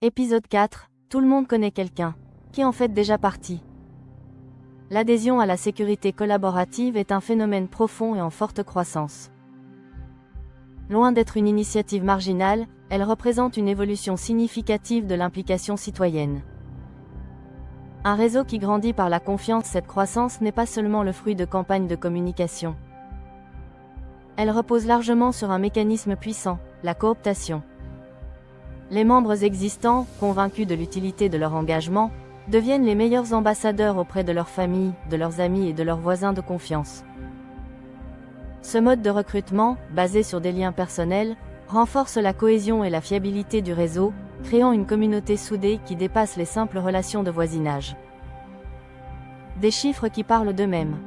Épisode 4, tout le monde connaît quelqu'un, qui est en fait déjà parti. L'adhésion à la sécurité collaborative est un phénomène profond et en forte croissance. Loin d'être une initiative marginale, elle représente une évolution significative de l'implication citoyenne. Un réseau qui grandit par la confiance, cette croissance n'est pas seulement le fruit de campagnes de communication. Elle repose largement sur un mécanisme puissant, la cooptation. Les membres existants, convaincus de l'utilité de leur engagement, deviennent les meilleurs ambassadeurs auprès de leur famille, de leurs amis et de leurs voisins de confiance. Ce mode de recrutement, basé sur des liens personnels, renforce la cohésion et la fiabilité du réseau, créant une communauté soudée qui dépasse les simples relations de voisinage. Des chiffres qui parlent d'eux-mêmes.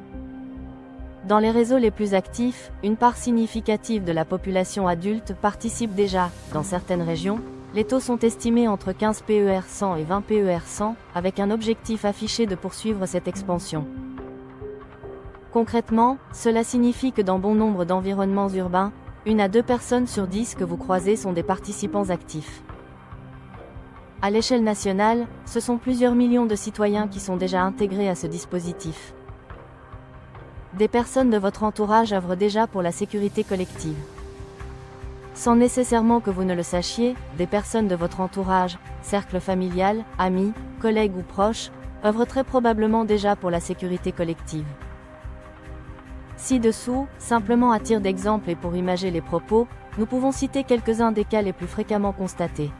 Dans les réseaux les plus actifs, une part significative de la population adulte participe déjà, dans certaines régions. Les taux sont estimés entre 15 PER 100 et 20 PER 100, avec un objectif affiché de poursuivre cette expansion. Concrètement, cela signifie que dans bon nombre d'environnements urbains, 1 à 2 personnes sur 10 que vous croisez sont des participants actifs. À l'échelle nationale, ce sont plusieurs millions de citoyens qui sont déjà intégrés à ce dispositif. Des personnes de votre entourage œuvrent déjà pour la sécurité collective. Sans nécessairement que vous ne le sachiez, des personnes de votre entourage, cercle familial, amis, collègues ou proches, œuvrent très probablement déjà pour la sécurité collective. Ci-dessous, simplement à titre d'exemple et pour imager les propos, nous pouvons citer quelques-uns des cas les plus fréquemment constatés.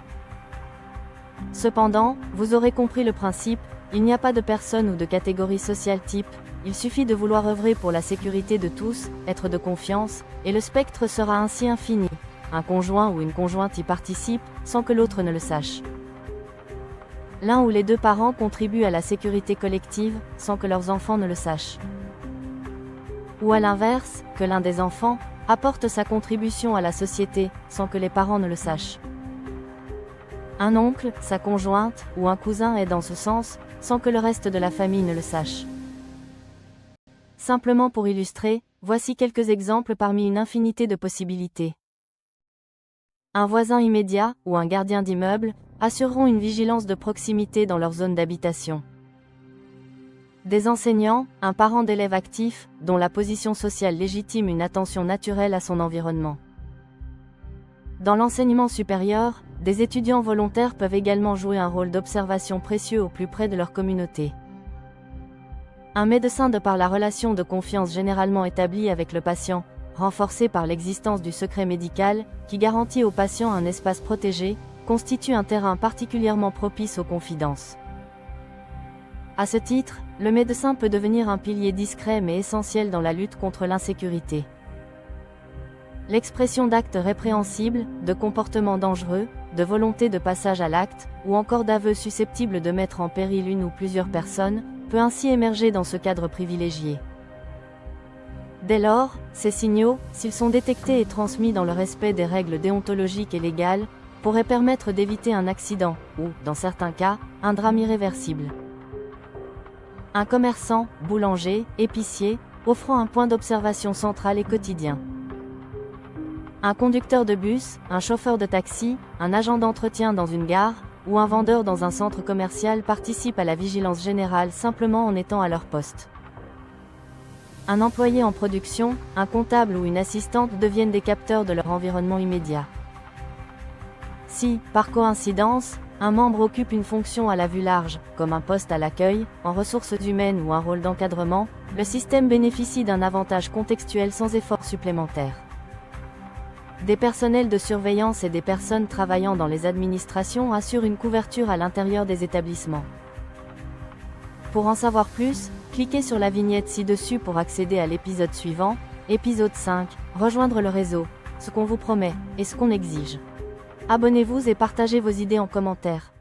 Cependant, vous aurez compris le principe, il n'y a pas de personne ou de catégorie sociale type, il suffit de vouloir œuvrer pour la sécurité de tous, être de confiance, et le spectre sera ainsi infini. Un conjoint ou une conjointe y participe, sans que l'autre ne le sache. L'un ou les deux parents contribuent à la sécurité collective, sans que leurs enfants ne le sachent. Ou à l'inverse, que l'un des enfants apporte sa contribution à la société, sans que les parents ne le sachent. Un oncle, sa conjointe, ou un cousin est dans ce sens, sans que le reste de la famille ne le sache. Simplement pour illustrer, voici quelques exemples parmi une infinité de possibilités. Un voisin immédiat, ou un gardien d'immeuble, assureront une vigilance de proximité dans leur zone d'habitation. Des enseignants, un parent d'élève actif, dont la position sociale légitime une attention naturelle à son environnement. Dans l'enseignement supérieur, des étudiants volontaires peuvent également jouer un rôle d'observation précieux au plus près de leur communauté. Un médecin, de par la relation de confiance généralement établie avec le patient, renforcée par l'existence du secret médical, qui garantit au patient un espace protégé, constitue un terrain particulièrement propice aux confidences. À ce titre, le médecin peut devenir un pilier discret mais essentiel dans la lutte contre l'insécurité. L'expression d'actes répréhensibles, de comportements dangereux, de volonté de passage à l'acte, ou encore d'aveux susceptibles de mettre en péril une ou plusieurs personnes, peut ainsi émerger dans ce cadre privilégié. Dès lors, ces signaux, s'ils sont détectés et transmis dans le respect des règles déontologiques et légales, pourraient permettre d'éviter un accident, ou, dans certains cas, un drame irréversible. Un commerçant, boulanger, épicier, offrant un point d'observation central et quotidien. Un conducteur de bus, un chauffeur de taxi, un agent d'entretien dans une gare, ou un vendeur dans un centre commercial participent à la vigilance générale simplement en étant à leur poste. Un employé en production, un comptable ou une assistante deviennent des capteurs de leur environnement immédiat. Si, par coïncidence, un membre occupe une fonction à la vue large, comme un poste à l'accueil, en ressources humaines ou un rôle d'encadrement, le système bénéficie d'un avantage contextuel sans effort supplémentaire. Des personnels de surveillance et des personnes travaillant dans les administrations assurent une couverture à l'intérieur des établissements. Pour en savoir plus, cliquez sur la vignette ci-dessus pour accéder à l'épisode suivant, épisode 5, rejoindre le réseau, ce qu'on vous promet, et ce qu'on exige. Abonnez-vous et partagez vos idées en commentaire.